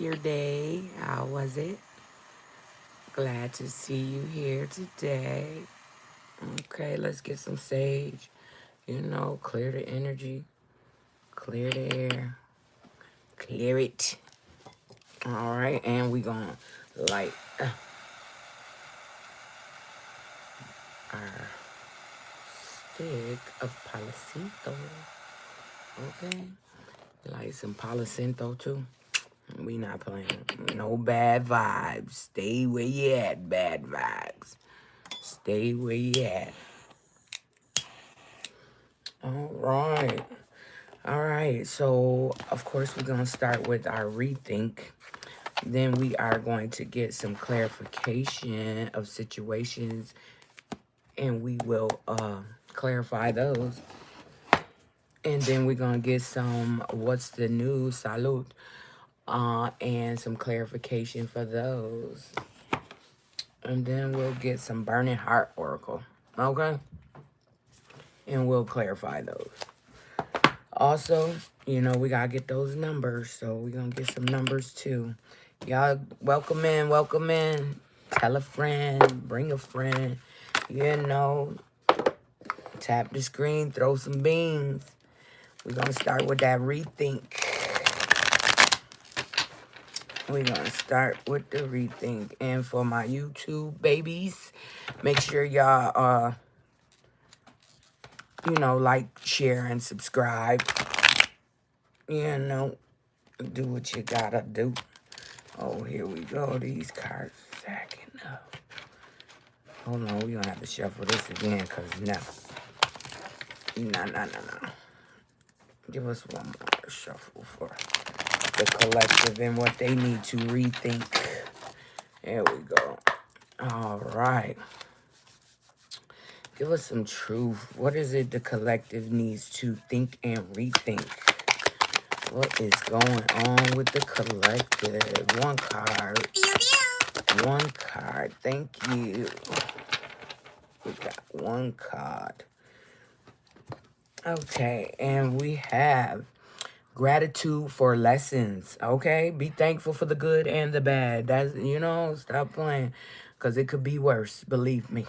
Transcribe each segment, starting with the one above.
your day? How was it? Glad to see you here today. Okay, let's get some sage. Clear the energy, clear the air, clear it. All right, and we gonna light our stick of Palo. Okay, light some Palo too. We not playing. No bad vibes. Stay where you at, bad vibes. Stay where you at. All right. All right. So, of course, we're going to start with our rethink. Then we are going to get some clarification of situations, and we will clarify those. And then we're going to get some what's the news, salute, and some clarification for those. And then we'll get some burning heart oracle. Okay? And we'll clarify those. Also, we got to get those numbers. So we're going to get some numbers too. Y'all, welcome in, welcome in. Tell a friend, bring a friend. Tap the screen, throw some beans. We're going to start with that rethink. We're going to start with the rethink. And for my YouTube babies, make sure y'all, like, share, and subscribe. Do what you gotta do. Oh, here we go. These cards stacking up. Hold on, we're gonna have to shuffle this again, because no. Give us one more shuffle for the collective and what they need to rethink. There we go. All right. Give us some truth. What is it the collective needs to think and rethink? What is going on with the collective? One card. One card. Thank you. We got one card. Okay, and we have gratitude for lessons. Okay, be thankful for the good and the bad. That's, stop playing, because it could be worse, believe me.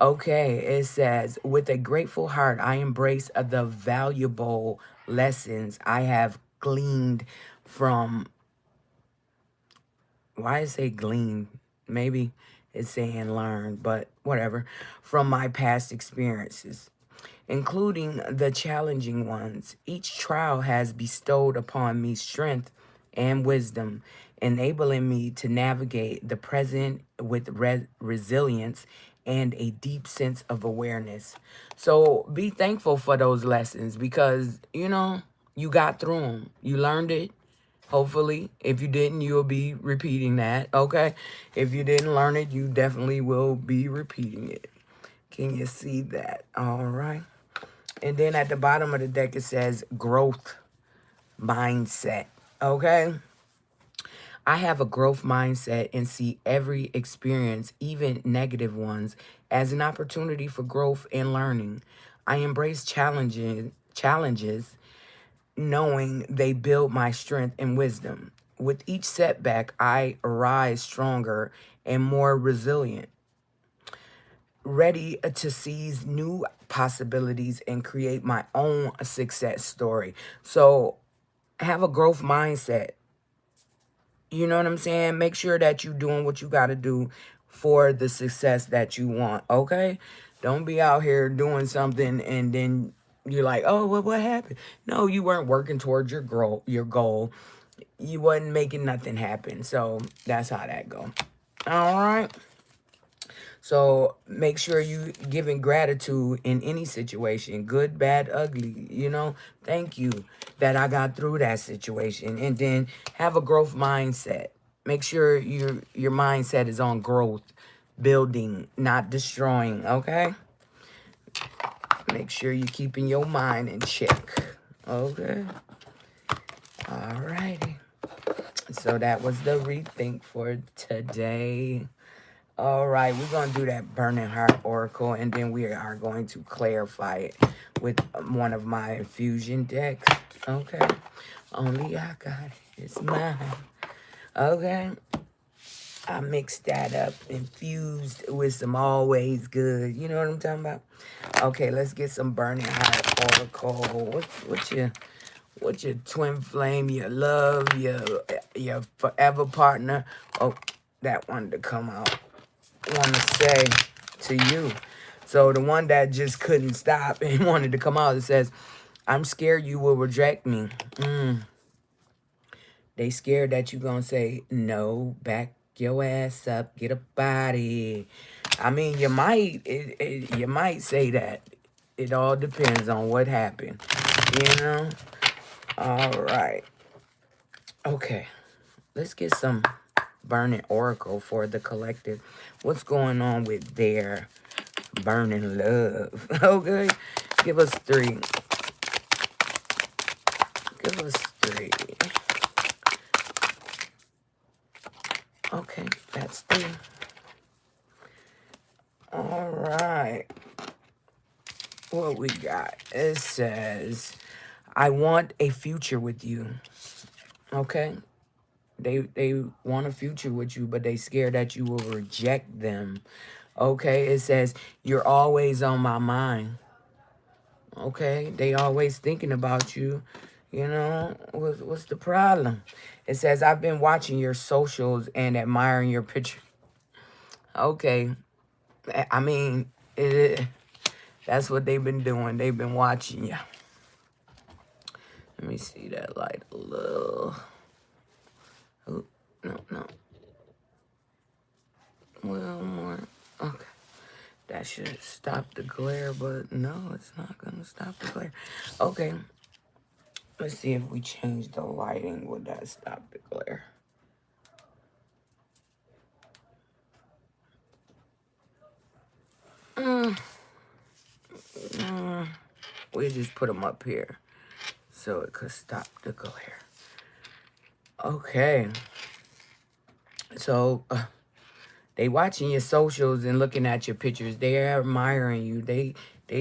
Okay, it says, with a grateful heart, I embrace the valuable lessons I have gleaned from, why is it gleaned? Maybe it's saying learn, but whatever, from my past experiences, including the challenging ones. Each trial has bestowed upon me strength and wisdom, enabling me to navigate the present with resilience and a deep sense of awareness. So be thankful for those lessons, because, you got through them. You learned it. Hopefully, if you didn't, you'll be repeating that, okay? If you didn't learn it, you definitely will be repeating it. Can you see that? All right. And then at the bottom of the deck, it says growth mindset, okay? I have a growth mindset and see every experience, even negative ones, as an opportunity for growth and learning. I embrace challenges, knowing they build my strength and wisdom. With each setback, I arise stronger and more resilient, ready to seize new possibilities and create my own success story. So have a growth mindset. You know what I'm saying? Make sure that you're doing what you got to do for the success that you want, okay? Don't be out here doing something and then you're like, oh, what happened? No, you weren't working towards your goal. You wasn't making nothing happen. So that's how that go. All right. So make sure you giving gratitude in any situation, good, bad, ugly, thank you that I got through that situation. And then have a growth mindset. Make sure your mindset is on growth, building, not destroying, okay? Make sure you're keeping your mind in check, okay? All righty. So that was the rethink for today. All right, we're going to do that burning heart oracle, and then we are going to clarify it with one of my infusion decks. Okay. Only I got it. It's mine. Okay. I mixed that up, infused with some Always Good. You know what I'm talking about? Okay, let's get some burning heart oracle. What's your twin flame, your love, your forever partner? Oh, that one to come out. Want to say to you. So the one that just couldn't stop and wanted to come out, it says, I'm scared you will reject me. They scared that you gonna say, no, back your ass up, get up out of here. I mean, you might say that. It all depends on what happened, you know? All right. Okay. Let's get some burning oracle for the collective. What's going on with their burning love? Okay. Give us 3. Give us 3. Okay, that's 3. All right. What we got? It says, I want a future with you. Okay? They want a future with you, but they scared that you will reject them. Okay? It says, you're always on my mind. Okay? They always thinking about you. You know, what's the problem? It says, I've been watching your socials and admiring your picture. Okay. I mean, that's what they've been doing. They've been watching you. Let me see that light a little. Oh, no. Well, more. Okay. That should stop the glare, but no, it's not going to stop the glare. Okay. Let's see if we change the lighting. Would that stop the glare? We'll just put them up here so it could stop the glare. Okay. So, they watching your socials and looking at your pictures. They're admiring you. They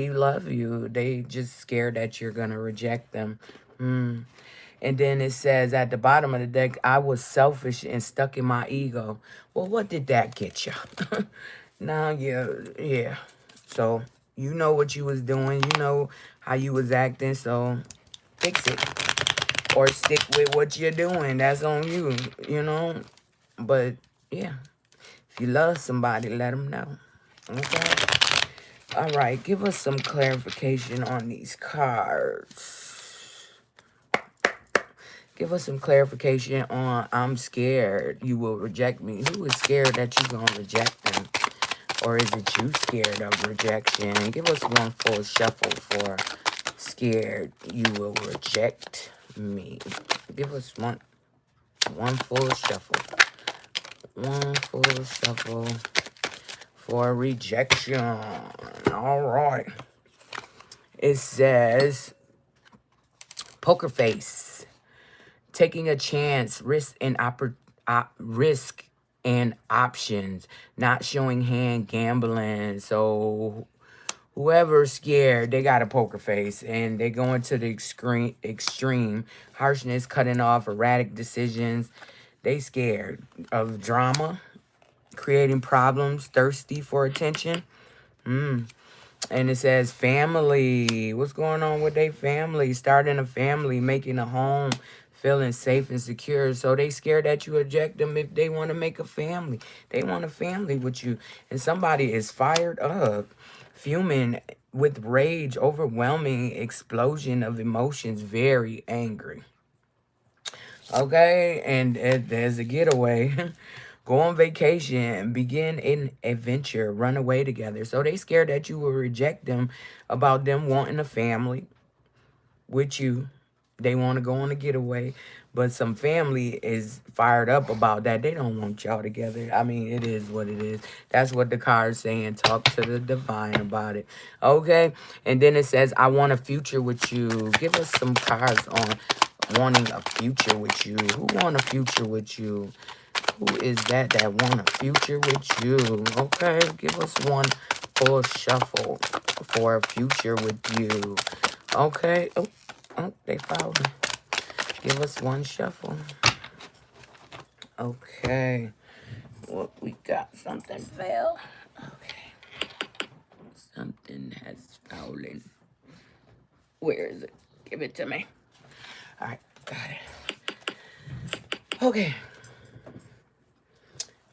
love you. They just scared that you're gonna reject them. And then it says at the bottom of the deck, I was selfish and stuck in my ego. Well, what did that get you? Now, yeah. So you know what you was doing. You know how you was acting. So fix it or stick with what you're doing. That's on you. You know. But yeah. If you love somebody, let them know. Okay? All right. Give us some clarification on these cards. Give us some clarification on I'm scared you will reject me. Who is scared that you're going to reject them? Or is it you scared of rejection? Give us one full shuffle for scared you will reject me. Give us one full shuffle. One full shuffle for rejection. All right. It says, poker face. Taking a chance, risk and options. Not showing hand, gambling. So whoever's scared, they got a poker face. And they going to the extreme. Harshness, cutting off, erratic decisions. They scared of drama. Creating problems, thirsty for attention. And it says family. What's going on with their family? Starting a family, making a home, feeling safe and secure. So they scared that you reject them if they want to make a family. They want a family with you. And somebody is fired up, fuming with rage, overwhelming explosion of emotions, very angry. Okay, and there's a getaway. Go on vacation, begin an adventure, run away together. So they scared that you will reject them about them wanting a family with you. They want to go on a getaway. But some family is fired up about that. They don't want y'all together. I mean, it is what it is. That's what the card's saying. Talk to the divine about it. Okay? And then it says, I want a future with you. Give us some cards on wanting a future with you. Who want a future with you? Who is that want a future with you? Okay? Give us one full shuffle for a future with you. Okay? Oh, they fouled me. Give us one shuffle. Okay. What we got? Something fell. Okay. Something has fallen. Where is it? Give it to me. All right. Got it. Okay.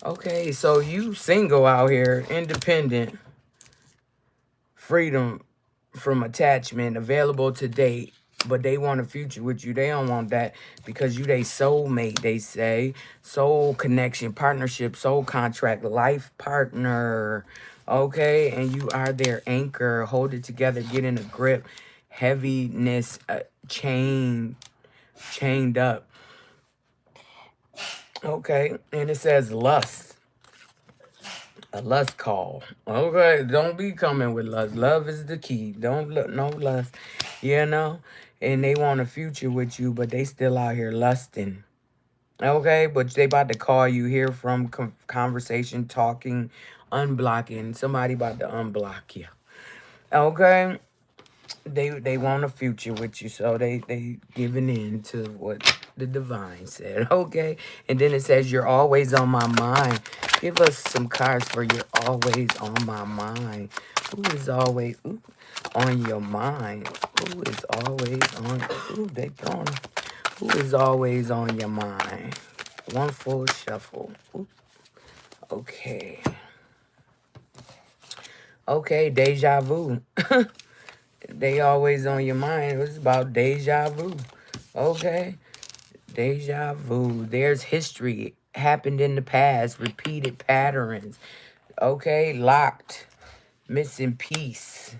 Okay. So you single out here, independent, freedom from attachment, available to date, but they want a future with you. They don't want that because you they soulmate, they say. Soul connection, partnership, soul contract, life partner. Okay, and you are their anchor. Hold it together, get in a grip. Heaviness, chained up. Okay, and it says lust. A lust call. Okay, don't be coming with lust. Love is the key. Don't look no lust, you know. And they want a future with you, but they still out here lusting. Okay, but they about to call you, hear from conversation, talking, unblocking. Somebody about to unblock you. Okay, they want a future with you, so they giving in to what the divine said. Okay, and then it says you're always on my mind. Give us some cards for you're always on my mind. Who is always on your mind? Who is always on? Ooh, they throwing. Who is always on your mind? One full shuffle. Ooh, okay. Okay, deja vu. They always on your mind. It was about deja vu. Okay. Deja vu. There's history. Happened in the past. Repeated patterns. Okay. Locked. Missing piece.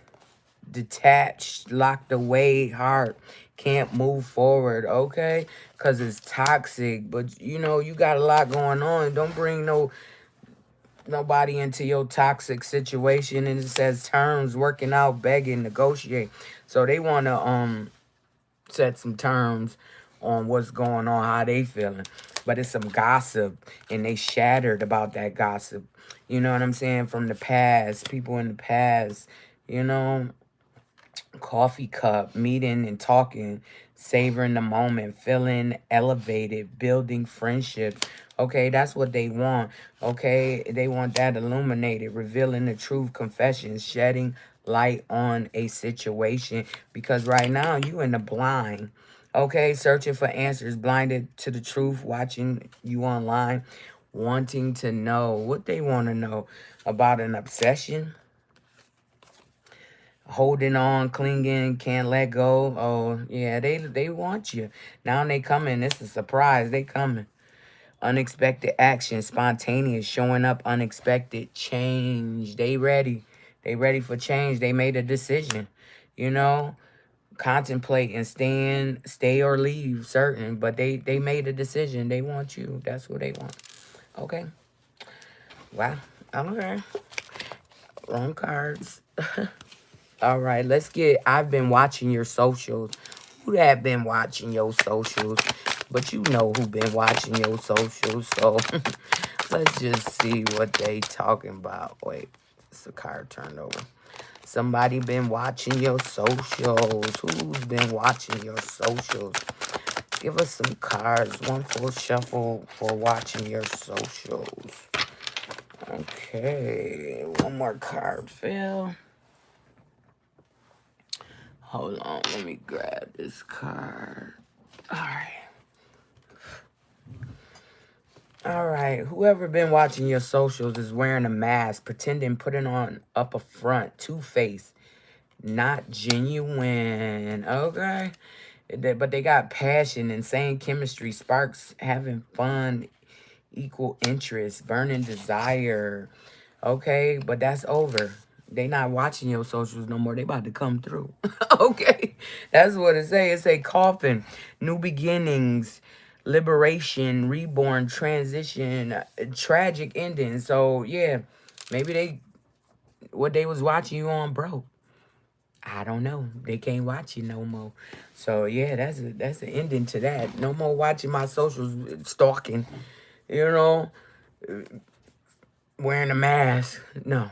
Detached. Locked away. Heart. Can't move forward. Okay. Because it's toxic. But, you know, you got a lot going on. Don't bring nobody into your toxic situation. And it says terms, working out, begging, negotiate. So they want to set some terms on what's going on, how they feeling. But it's some gossip, and they shattered about that gossip. You know what I'm saying? From the past, people in the past, you know, coffee cup, meeting and talking, savoring the moment, feeling elevated, building friendship. Okay, that's what they want. Okay, they want that illuminated, revealing the truth, confessions, shedding light on a situation. Because right now you in the blind. Okay, searching for answers, blinded to the truth, watching you online, wanting to know what they want to know about an obsession, holding on, clinging, can't let go. Oh, yeah, they want you. Now they coming. It's a surprise. They coming. Unexpected action, spontaneous, showing up, unexpected change. They ready. They ready for change. They made a decision. You know, contemplate and stay or leave, certain. But they made a decision. They want you. That's what they want. Okay. Wow. Okay. Wrong cards. All right, let's get, I've been watching your socials. Who that been watching your socials? But you know who been watching your socials. So let's just see what they talking about. Wait, it's a card turned over. Somebody been watching your socials. Who's been watching your socials? Give us some cards. One full shuffle for watching your socials. Okay, one more card, Phil. Hold on, let me grab this card. All right. Whoever been watching your socials is wearing a mask, pretending, putting on up a front, two-faced, not genuine. Okay. But they got passion, insane chemistry, sparks, having fun, equal interest, burning desire. Okay, but that's over. They not watching your socials no more. They about to come through. Okay, that's what it say. It say coffin, new beginnings, liberation, reborn, transition, tragic ending. So yeah, maybe what they was watching you on broke. I don't know. They can't watch you no more. So yeah, that's an ending to that. No more watching my socials, stalking. You know, wearing a mask. No.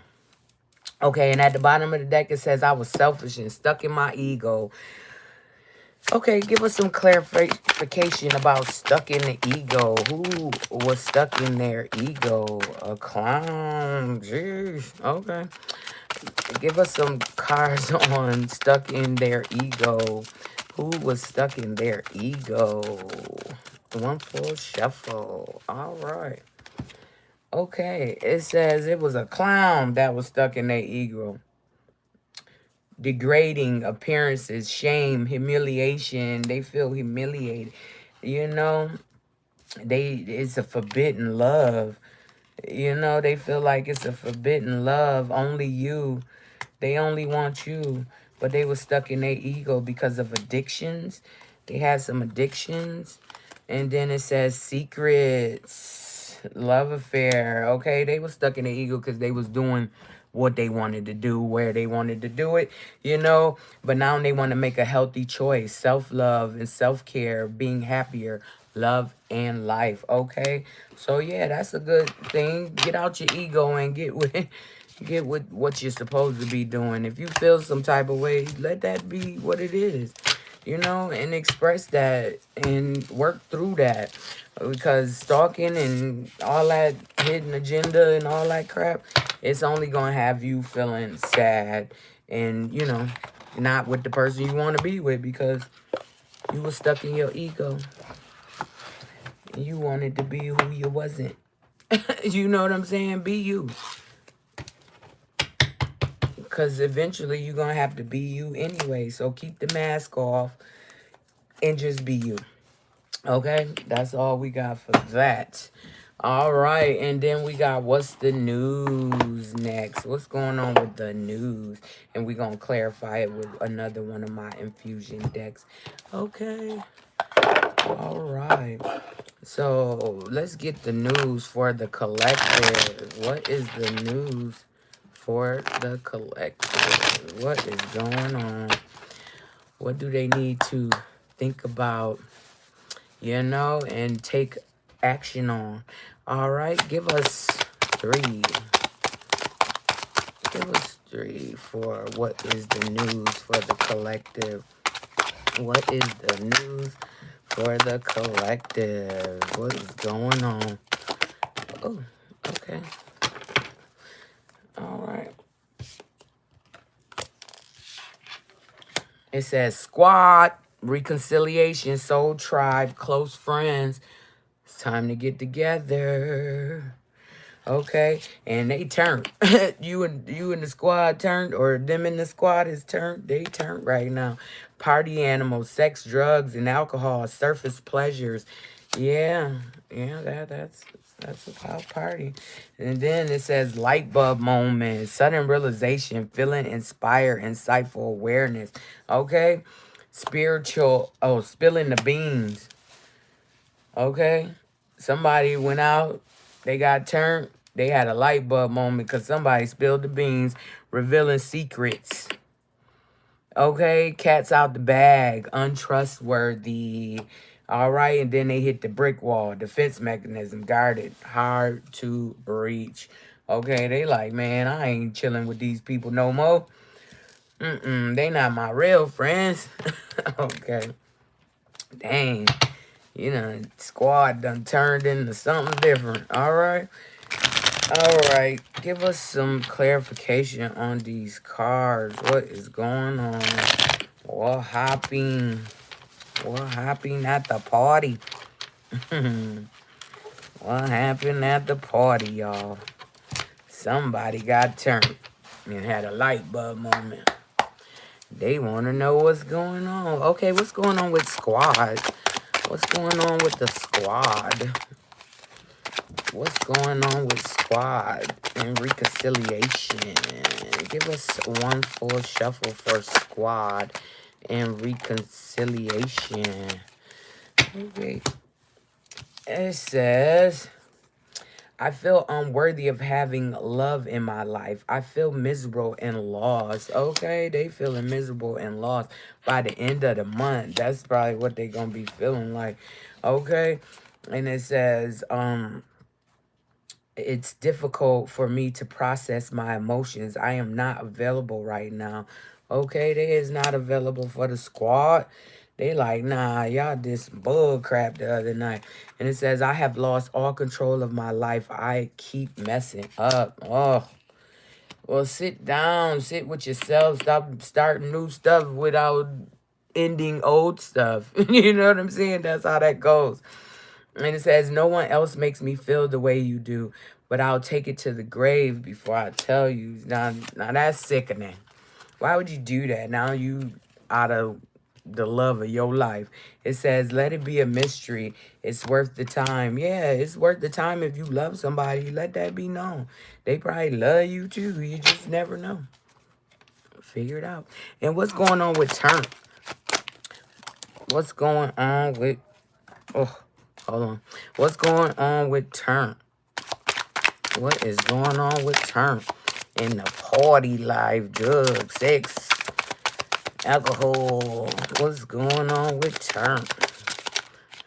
Okay, and at the bottom of the deck, it says, I was selfish and stuck in my ego. Okay, give us some clarification about stuck in the ego. Who was stuck in their ego? A clown. Jeez. Okay. Give us some cards on stuck in their ego. Who was stuck in their ego? One full shuffle. All right. Okay. It says it was a clown that was stuck in their ego. Degrading appearances, shame, humiliation. They feel humiliated. You know, it's a forbidden love. You know, they feel like it's a forbidden love. Only you. They only want you. But they were stuck in their ego because of addictions. They had some addictions. And then it says secrets, love affair. Okay, they were stuck in their ego because they was doing what they wanted to do, where they wanted to do it, you know. But now they want to make a healthy choice, self-love and self-care, being happier, love and life. Okay, so yeah, that's a good thing. Get out your ego and get with what you're supposed to be doing. If you feel some type of way, let that be what it is, you know, and express that and work through that. Because stalking and all that hidden agenda and all that crap, it's only going to have you feeling sad and, you know, not with the person you want to be with because you were stuck in your ego. And you wanted to be who you wasn't. You know what I'm saying? Be you. Because eventually you're going to have to be you anyway. So keep the mask off and just be you. Okay, that's all we got for that. All right, and then we got what's the news next? What's going on with the news? And we're going to clarify it with another one of my infusion decks. Okay, all right. So let's get the news for the collective. What is the news for the collective? What is going on? What do they need to think about, you know, and take action on? All right, give us three. Give us three for what is the news for the collective. What is the news for the collective? What is going on? Oh, okay. All right. It says squad, reconciliation, soul tribe, close friends. It's time to get together. Okay, and they turned. you and the squad turned, or them in the squad is turned. They turned right now. Party animals, sex, drugs, and alcohol, surface pleasures. Yeah, yeah, that's about party. And then it says light bulb moment, sudden realization, feeling inspired, insightful awareness. Okay, spiritual. Oh, spilling the beans. Okay, somebody went out, they got turned, they had a light bulb moment because somebody spilled the beans, revealing secrets. Okay, cat's out the bag, untrustworthy. All right, and then they hit the brick wall, defense mechanism, guarded, hard to reach. Okay, they like, man, I ain't chilling with these people no more. They not my real friends. Okay, dang. You know, squad done turned into something different. All right. All right. Give us some clarification on these cards. What is going on? What happened? What happened at the party? What happened at the party, y'all? Somebody got turned and had a light bulb moment. They want to know what's going on. Okay, what's going on with squad? What's going on with the squad? What's going on with squad and reconciliation? Give us one full shuffle for squad and reconciliation. Okay. It says, I feel unworthy of having love in my life. I feel miserable and lost. Okay, they feeling miserable and lost by the end of the month. That's probably what they gonna be feeling like. Okay. And it says, it's difficult for me to process my emotions. I am not available right now. Okay, they is not available for the squad. They like, nah, y'all did some bull crap the other night. And it says, I have lost all control of my life. I keep messing up. Oh, well, sit down. Sit with yourself. Stop starting new stuff without ending old stuff. You know what I'm saying? That's how that goes. And it says, no one else makes me feel the way you do, but I'll take it to the grave before I tell you. Now that's sickening. Why would you do that? Now you out of the love of your life. It says, let it be a mystery. It's worth the time. Yeah, it's worth the time if you love somebody. Let that be known. They probably love you too. You just never know. Figure it out. And what's going on with Turn? What's going on with... Oh, hold on. What's going on with Turn? What is going on with Turn? In the party life, drugs, sex, alcohol. What's going on with Turn?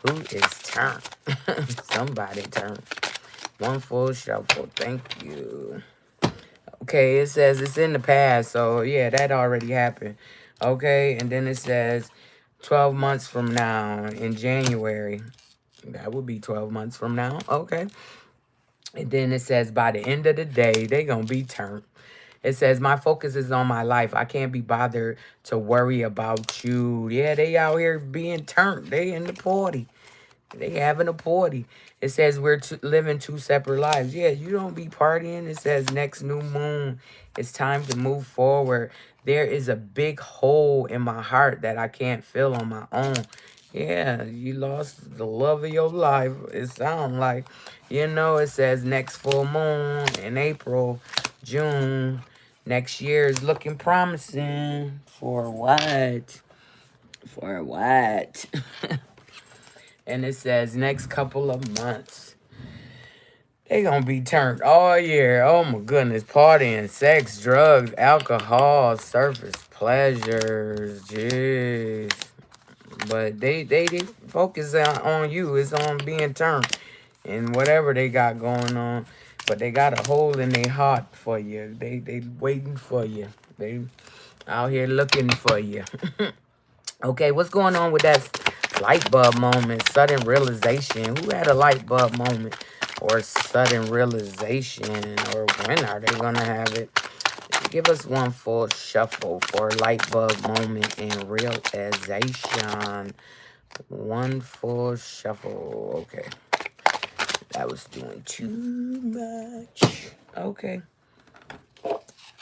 Who is Turn? Somebody Turn. One full shuffle. Thank you. Okay, it says it's in the past. So, yeah, that already happened. Okay, and then it says 12 months from now in January. That would be 12 months from now. Okay. And then it says by the end of the day, they going to be turned. It says, my focus is on my life. I can't be bothered to worry about you. Yeah, they out here being turned. They in the party. They having a party. It says we're living two separate lives. Yeah, you don't be partying. It says next new moon. It's time to move forward. There is a big hole in my heart that I can't fill on my own. Yeah, you lost the love of your life. It sounds like, you know, it says next full moon in April, June. Next year is looking promising. For what? For what? And it says next couple of months. They gonna be turned all year. Oh my goodness. Partying, sex, drugs, alcohol, surface pleasures. Jeez. But they focus on you. It's on being turned. And whatever they got going on. But they got a hole in their heart for you. They waiting for you. They out here looking for you. Okay, what's going on with that light bulb moment, sudden realization? Who had a light bulb moment or sudden realization? Or when are they going to have it? Give us one full shuffle for light bulb moment and realization. One full shuffle. Okay. That was doing too much. Okay.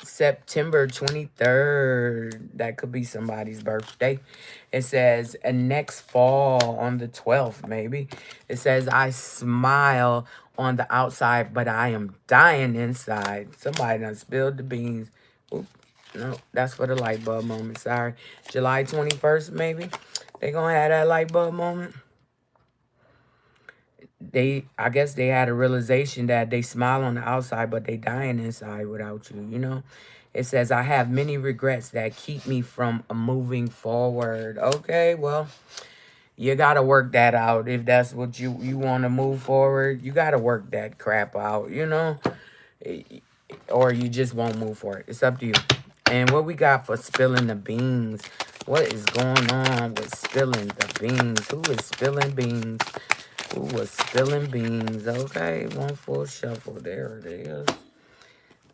September 23rd. That could be somebody's birthday. It says, next fall on the 12th, maybe. It says, I smile on the outside, but I am dying inside. Somebody done spilled the beans. Oop, no, that's for the light bulb moment. Sorry. July 21st, maybe. They gonna have that light bulb moment. I guess they had a realization that they smile on the outside, but they dying inside without you, you know? It says, I have many regrets that keep me from moving forward. Okay, well, you got to work that out. If that's what you want to move forward, you got to work that crap out, you know? Or you just won't move forward. It's up to you. And what we got for spilling the beans? What is going on with spilling the beans? Who is spilling beans? Who was spilling beans? Okay, one full shuffle. There it is.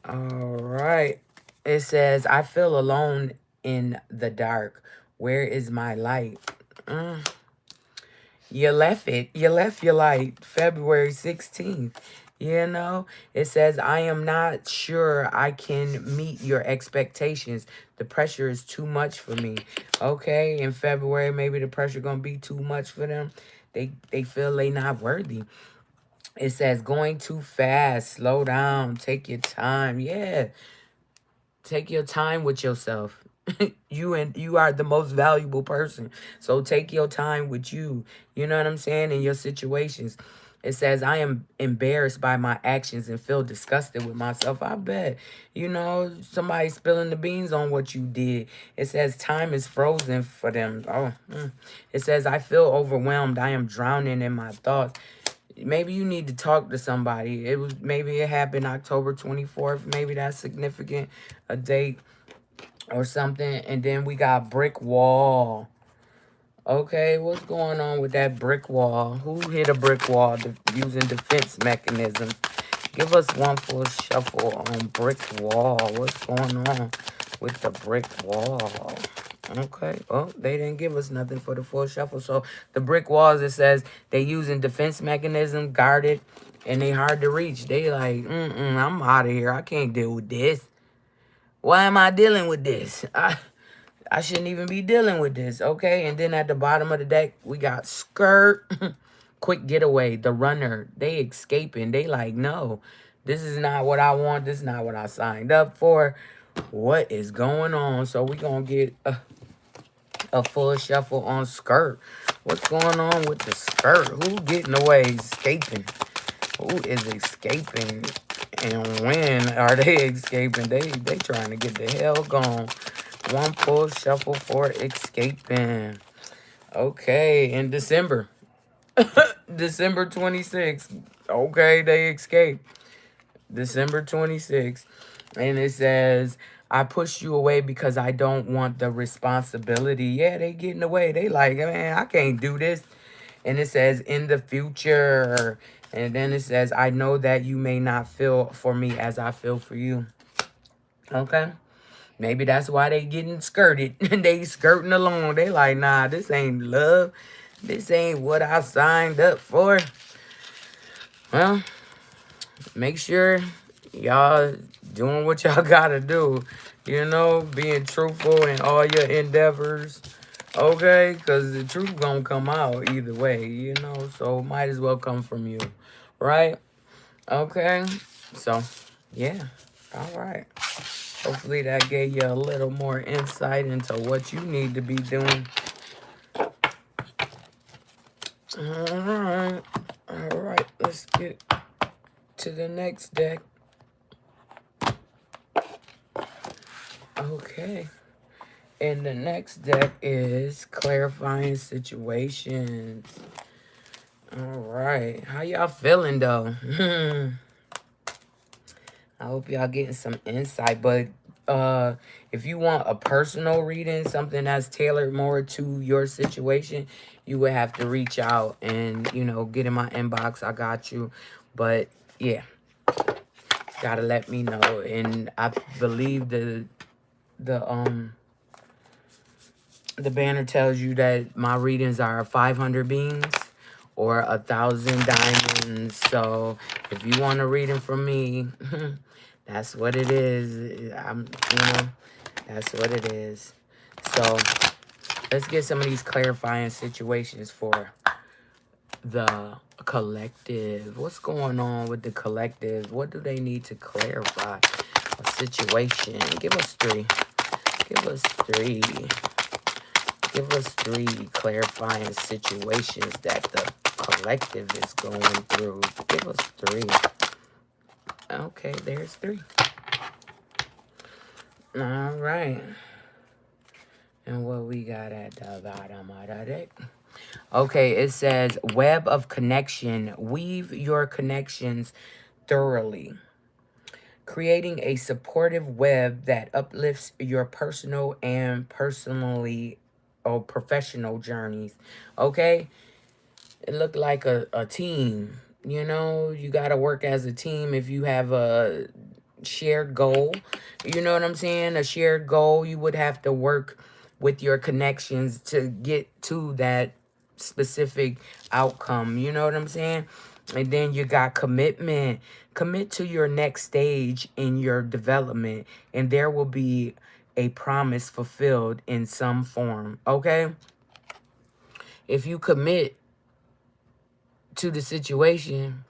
All right. It says, I feel alone in the dark. Where is my light? You left it. You left your light February 16th. You know, it says, I am not sure I can meet your expectations. The pressure is too much for me. Okay, in February, maybe the pressure going to be too much for them. They feel they not worthy. It says, going too fast. Slow down. Take your time. Yeah, take your time with yourself. You are the most valuable person. So take your time with you. You know what I'm saying? In your situations. It says, I am embarrassed by my actions and feel disgusted with myself. I bet. You know, somebody spilling the beans on what you did. It says, time is frozen for them. Oh, It says, I feel overwhelmed. I am drowning in my thoughts. Maybe you need to talk to somebody. Maybe it happened October 24th. Maybe that's significant. A date or something. And then we got brick wall. Okay, what's going on with that brick wall? Who hit a brick wall using defense mechanisms? Give us one full shuffle on brick wall. What's going on with the brick wall? Okay. Oh, they didn't give us nothing for the full shuffle. So the brick walls, it says they using defense mechanism, guarded, and they hard to reach. They like, I'm out of here. I can't deal with this. Why am I dealing with this? I shouldn't even be dealing with this, okay? And then at the bottom of the deck, we got skirt, quick getaway, the runner. They escaping. They like, no, this is not what I want. This is not what I signed up for. What is going on? So we going to get a full shuffle on skirt. What's going on with the skirt? Who getting away, escaping? Who is escaping? And when are they escaping? They trying to get the hell gone. One full shuffle for escaping. Okay, in December. December 26th. Okay, they escaped. December 26th. And it says, I pushed you away because I don't want the responsibility. Yeah, they getting away. They like, man, I can't do this. And it says, in the future. And then it says, I know that you may not feel for me as I feel for you. Okay. Maybe that's why they getting skirted. They skirting along. They like, nah, this ain't love. This ain't what I signed up for. Well, make sure y'all doing what y'all gotta do. You know, being truthful in all your endeavors. Okay? Because the truth gonna come out either way, you know? So might as well come from you. Right? Okay? So, yeah. All right. Hopefully that gave you a little more insight into what you need to be doing. All right. All right. Let's get to the next deck. Okay. And the next deck is clarifying situations. All right. How y'all feeling, though? I hope y'all getting some insight. But if you want a personal reading, something that's tailored more to your situation, you would have to reach out and, you know, get in my inbox. I got you. But, yeah, gotta let me know. And I believe the banner tells you that my readings are 500 beans or 1,000 diamonds. So if you want a reading from me, that's what it is. That's what it is. So let's get some of these clarifying situations for the collective. What's going on with the collective? What do they need to clarify? A situation. Give us three. Give us three. Give us three clarifying situations that the collective is going through. Give us three. Okay, there's three. All right. And what we got at the bottom of the deck? Okay, it says web of connection. Weave your connections thoroughly. Creating a supportive web that uplifts your personal and professional journeys. Okay? It looked like a team. You know, you got to work as a team if you have a shared goal. You know what I'm saying? A shared goal, you would have to work with your connections to get to that specific outcome. You know what I'm saying? And then you got commitment. Commit to your next stage in your development, and there will be a promise fulfilled in some form. Okay? If you commit to the situation,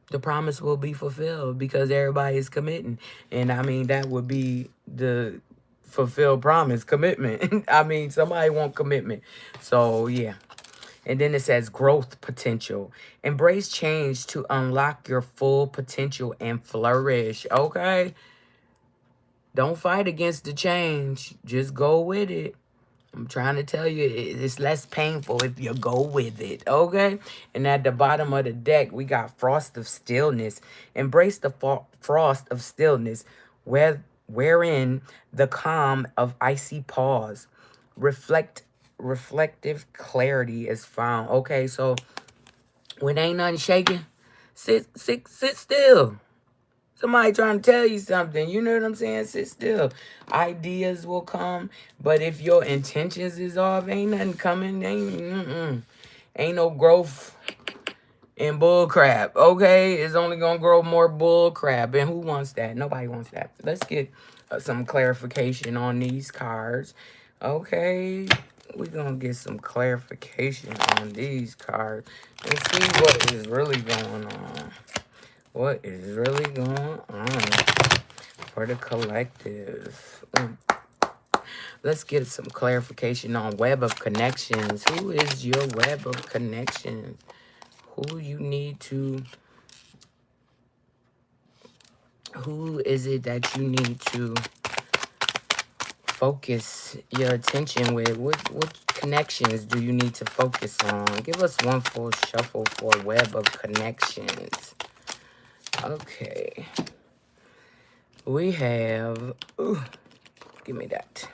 the promise will be fulfilled because everybody is committing. And I mean, that would be the fulfilled promise, commitment. I mean, somebody want commitment. So, yeah. And then it says growth potential. Embrace change to unlock your full potential and flourish. Okay? Don't fight against the change. Just go with it. I'm trying to tell you, it's less painful if you go with it, okay? And at the bottom of the deck, we got Frost of Stillness. Embrace the frost of stillness, wherein the calm of icy pause. Reflect reflective clarity is found. Okay, so when ain't nothing shaking, sit still. Somebody trying to tell you something. You know what I'm saying? Sit still. Ideas will come, but if your intentions is off, ain't nothing coming. Ain't no growth in bull crap. Okay, it's only gonna grow more bull crap, and who wants that? Nobody wants that. Let's get some clarification on these cards. Okay, we're gonna get some clarification on these cards and see what is really going on. What is really going on for the collective? Let's get some clarification on web of connections. Who is your web of connections? Who you need to... Who is it that you need to focus your attention with? What connections do you need to focus on? Give us one full shuffle for web of connections. Okay. We have... Ooh, give me that.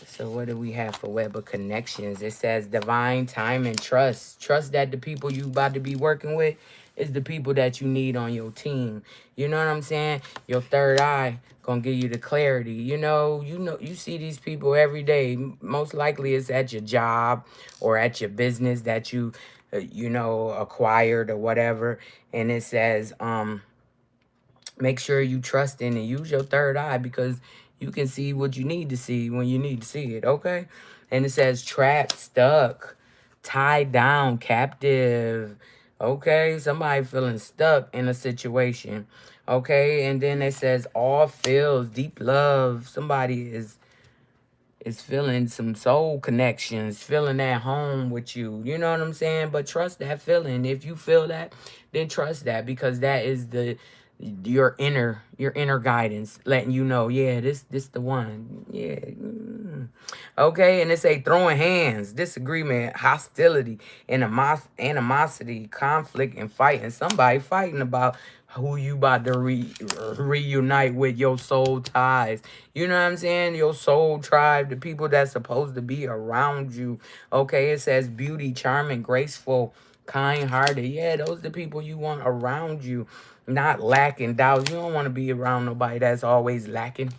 So what do we have for web of connections? It says divine time and trust. Trust that the people you about to be working with is the people that you need on your team. You know what I'm saying? Your third eye gonna give you the clarity. You see these people every day. Most likely it's at your job or at your business that you acquired or whatever. And it says make sure you trust in and use your third eye, because you can see what you need to see when you need to see it, okay? And it says trapped, stuck, tied down, captive, okay? Somebody feeling stuck in a situation, okay? And then it says all feels, deep love. Somebody is feeling some soul connections, feeling at home with you. You know what I'm saying? But trust that feeling. If you feel that, then trust that, because that is your inner guidance letting you know, yeah, this the one. Yeah. Okay, and it say throwing hands, disagreement, hostility, animosity, conflict, and fighting. Somebody fighting about who you about to reunite with, your soul ties. You know what I'm saying? Your soul tribe, the people that's supposed to be around you. Okay, it says beauty, charming, graceful, kind-hearted. Yeah, those are the people you want around you, not lacking doubt. You don't want to be around nobody that's always lacking,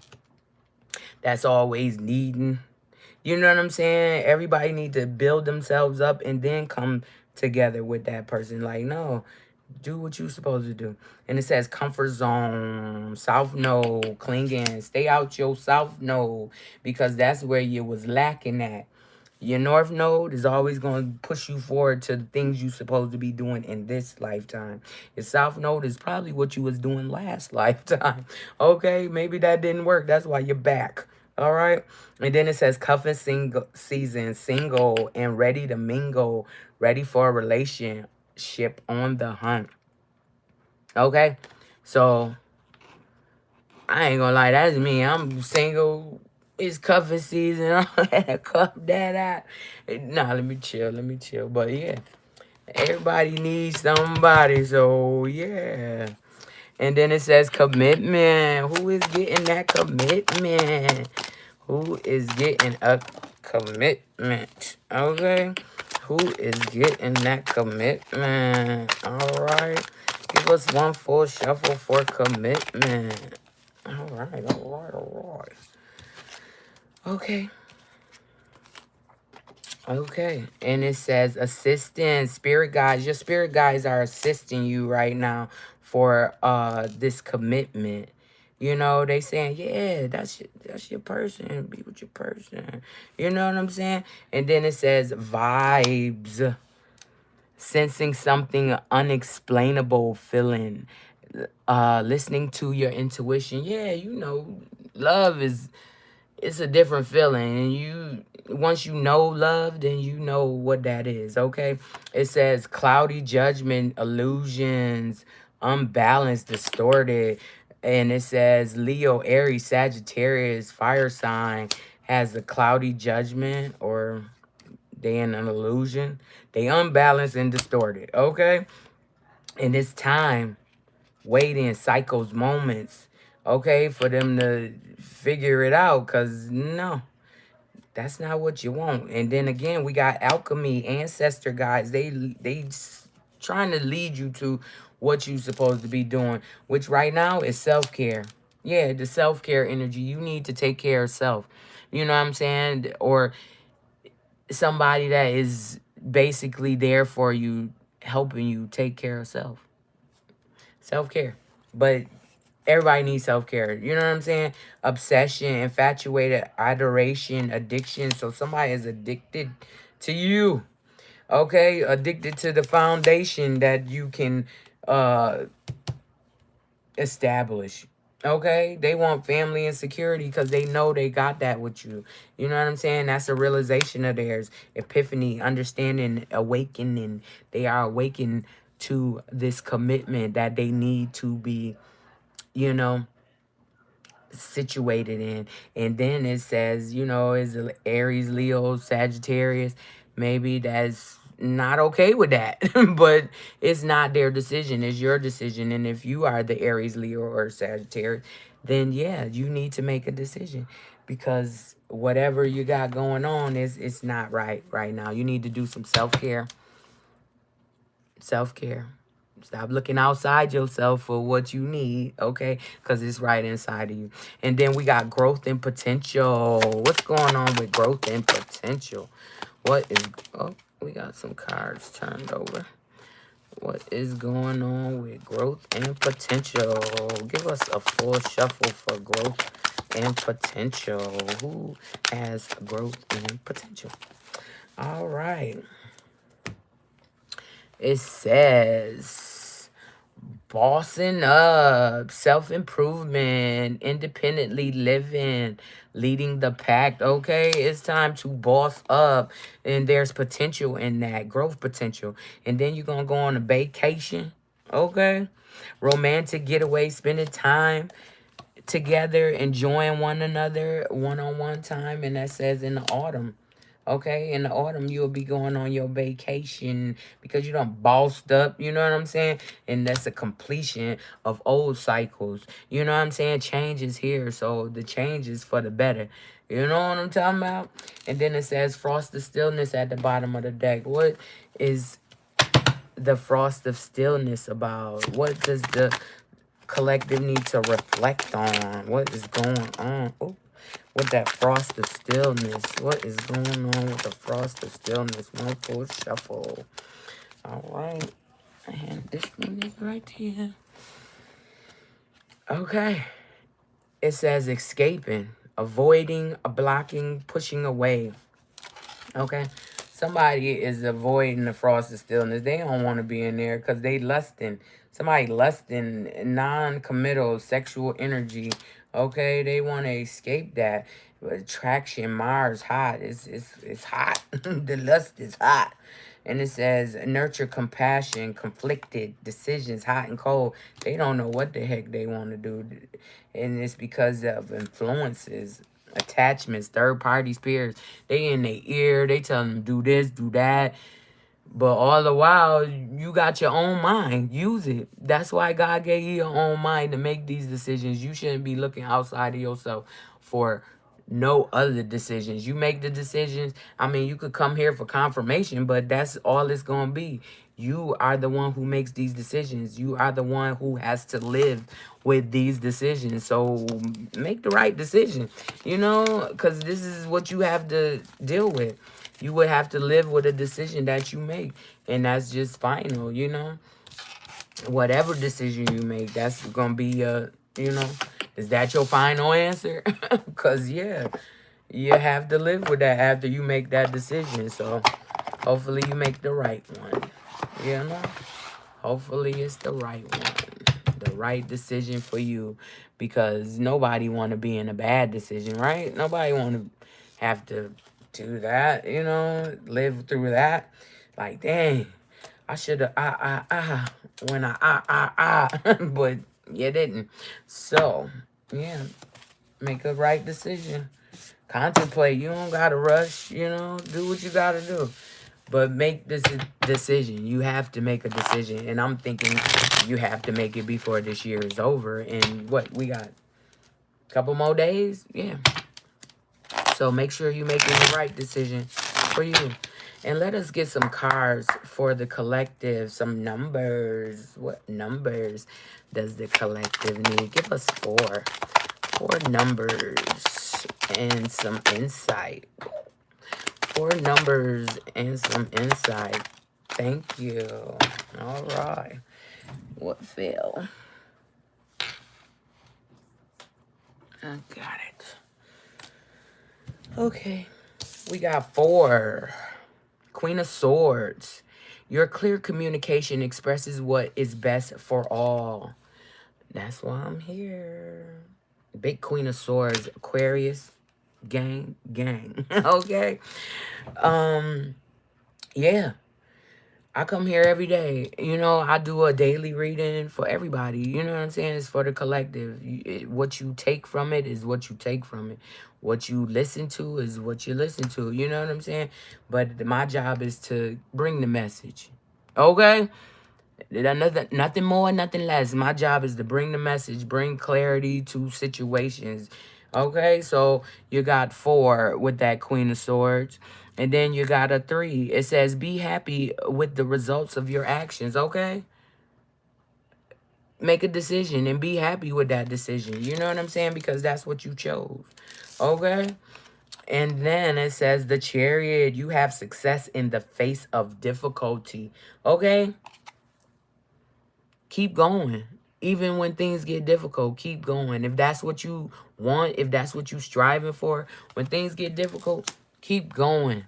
that's always needing. You know what I'm saying? Everybody need to build themselves up and then come together with that person. Like, no, do what you're supposed to do. And it says comfort zone, south node, clinging. Stay out your south node, because that's where you was lacking at. Your north node is always going to push you forward to the things you're supposed to be doing in this lifetime. Your south node is probably what you was doing last lifetime. Okay, maybe that didn't work. That's why you're back. All right. And then it says cuffing season, single and ready to mingle, ready for a relationship, on the hunt. Okay. So I ain't gonna lie, that's me. I'm single. It's cuffing season. I'm gonna cuff that out. Nah, let me chill. But yeah, everybody needs somebody. So yeah. And then it says commitment. Who is getting that commitment? Who is getting a commitment? Okay. Who is getting that commitment? All right. Give us one full shuffle for commitment. All right. Okay. Okay. And it says assistant, spirit guides. Your spirit guides are assisting you right now for this commitment. You know, they saying, yeah, that's your person. Be with your person. You know what I'm saying? And then it says vibes. Sensing something unexplainable, feeling, listening to your intuition. Yeah, love is... it's a different feeling, and once you know love, then you know what that is. Okay, it says cloudy judgment, illusions, unbalanced, distorted. And it says Leo, Aries, Sagittarius, fire sign has a cloudy judgment, or they in an illusion. They unbalanced and distorted. Okay, and it's time, waiting, cycles, moments, okay, for them to figure it out. Because no, That's not what you want. And then again, we got alchemy, ancestor guides. Trying to lead you to what you supposed to be doing, which right now is self-care. Yeah, the self-care energy. You need to take care of self. You know what I'm saying? Or somebody that is basically there for you, helping you take care of self. Self-care. But everybody needs self-care. You know what I'm saying? Obsession, infatuated, adoration, addiction. So somebody is addicted to you. Okay? Addicted to the foundation that you can uh establish. Okay? They want family and security because they know they got that with you. You know what I'm saying? That's a realization of theirs. Epiphany, understanding, awakening. They are awakened to this commitment that they need to be, you know, situated in. And then it says, you know, is Aries, Leo, Sagittarius. Maybe that's not okay with that. But it's not their decision, it's your decision. And if you are the Aries, Leo, or Sagittarius, then yeah, you need to make a decision, because whatever you got going on is, it's not right now. You need to do some self-care. Self-care. Stop looking outside yourself for what you need, okay? Because it's right inside of you. And then we got growth and potential. What's going on with growth and potential? What is... Oh, we got some cards turned over. What is going on with growth and potential? Give us a full shuffle for growth and potential. Who has growth and potential? All right. It says bossing up, self-improvement, independently living, leading the pack. Okay, it's time to boss up, and there's potential in that, growth potential. And then you're gonna go on a vacation. Okay, romantic getaway, spending time together, enjoying one another, one-on-one time. And that says in the autumn. Okay, in the autumn, you'll be going on your vacation because you done bossed up, you know what I'm saying? And that's a completion of old cycles. You know what I'm saying? Change is here, so the change is for the better. You know what I'm talking about? And then it says frost of stillness at the bottom of the deck. What is the frost of stillness about? What does the collective need to reflect on? What is going on? Oh, with that frost of stillness. What is going on with the frost of stillness? One full shuffle. All right. And this one is right here. Okay. It says escaping, avoiding, blocking, pushing away. Okay. Somebody is avoiding the frost of stillness. They don't want to be in there because they lusting. Somebody lusting, non-committal sexual energy. Okay, they want to escape that. Attraction, Mars, hot. It's hot. The lust is hot. And it says nurture compassion, conflicted decisions, hot and cold. They don't know what the heck they want to do. And it's because of influences, attachments, third party spirits. They in their ear. They tell them do this, do that. But all the while, you got your own mind. Use it. That's why God gave you your own mind to make these decisions. You shouldn't be looking outside of yourself for no other decisions. You make the decisions. I mean, you could come here for confirmation, but that's all it's going to be. You are the one who makes these decisions. You are the one who has to live with these decisions. So make the right decision, you know, because this is what you have to deal with. You would have to live with a decision that you make. And that's just final, you know. Whatever decision you make, that's going to be, you know, is that your final answer? Because, yeah, you have to live with that after you make that decision. So hopefully you make the right one, you know. Hopefully it's the right one, the right decision for you, because nobody want to be in a bad decision, right? Nobody want to have to do that, you know, live through that. Like, dang, I should have, when but you didn't. So, yeah, make a right decision. Contemplate. You don't got to rush, you know, do what you got to do. But make this decision. You have to make a decision. And I'm thinking you have to make it before this year is over. And what, we got a couple more days? Yeah. So So make sure you're making the right decision for you. And let us get some cards for the collective, some numbers. What numbers does the collective need? Give us four. Four numbers and some insight. Four numbers and some insight. Thank you. All right. What fell? I got it. Okay. We got four. Queen of Swords. Your clear communication expresses what is best for all. That's why I'm here. Big Queen of Swords, Aquarius, gang. Okay. Yeah. I come here every day. You know, I do a daily reading for everybody. You know what I'm saying? It's for the collective. What you take from it is what you take from it. What you listen to is what you listen to. You know what I'm saying? But my job is to bring the message. Okay? Nothing more, nothing less. My job is to bring the message, bring clarity to situations. Okay, so you got four with that Queen of Swords. And then you got a three. It says, be happy with the results of your actions. Okay? Make a decision and be happy with that decision. You know what I'm saying? Because that's what you chose. Okay? And then it says, the Chariot. You have success in the face of difficulty. Okay? Keep going. Even when things get difficult, keep going. If that's what you want, if that's what you're striving for, when things get difficult, keep going.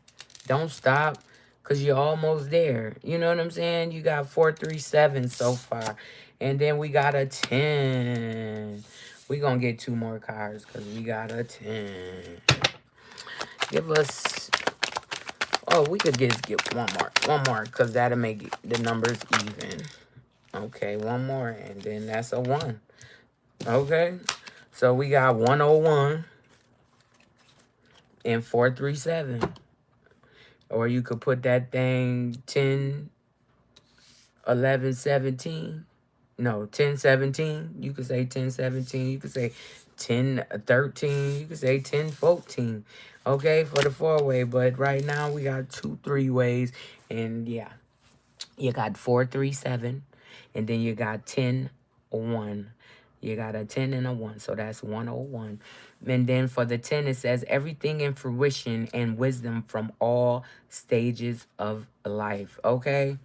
Don't stop, because you're almost there. You know what I'm saying? You got 437 so far. And then we got a 10. We're going to get two more cards because we got a 10. Give us... Oh, we could just get one more. One more, because that'll make the numbers even. Okay, one more, and then that's a 1. Okay, so we got 101 and 437. Or you could put that thing 10, 11, 17. No, 10, 17. You could say 10, 17. You could say 10, 13. You could say 10, 14. Okay, for the four-way. But right now we got 2 3-ways. And yeah, you got 437. And then you got 10, 1. You got a 10 and a 1. So that's 101. And then for the 10, it says, everything in fruition and wisdom from all stages of life. Okay?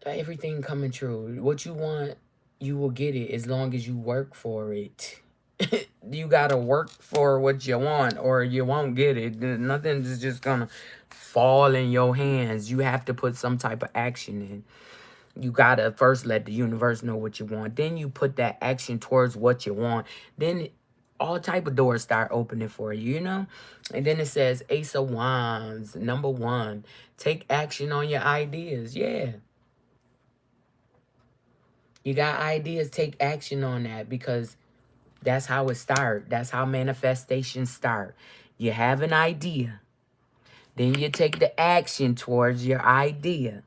Everything coming true. What you want, you will get it as long as you work for it. You got to work for what you want or you won't get it. Nothing's just going to fall in your hands. You have to put some type of action in. You gotta first let the universe know what you want. Then you put that action towards what you want. Then all type of doors start opening for you, you know? And then it says Ace of Wands, number 1. Take action on your ideas. Yeah. You got ideas, take action on that, because that's how it starts. That's how manifestations start. You have an idea. Then you take the action towards your idea.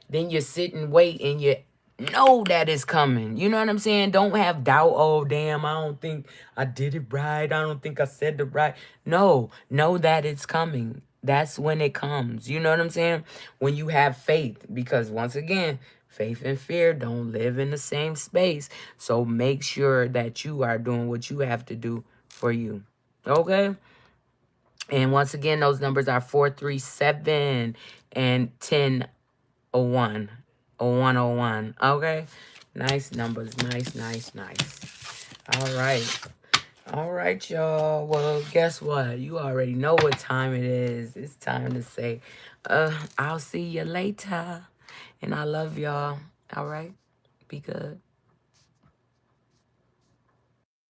Then you sit and wait and you know that it's coming. You know what I'm saying? Don't have doubt. Oh, damn, I don't think I did it right. I don't think I said it right. No, know that it's coming. That's when it comes. You know what I'm saying? When you have faith. Because once again, faith and fear don't live in the same space. So make sure that you are doing what you have to do for you. Okay? And once again, those numbers are 437 and 10. 01. 0101. Okay? Nice numbers. Nice. All right. All right, y'all. Well, guess what? You already know what time it is. It's time to say, I'll see you later. And I love y'all. All right? Be good.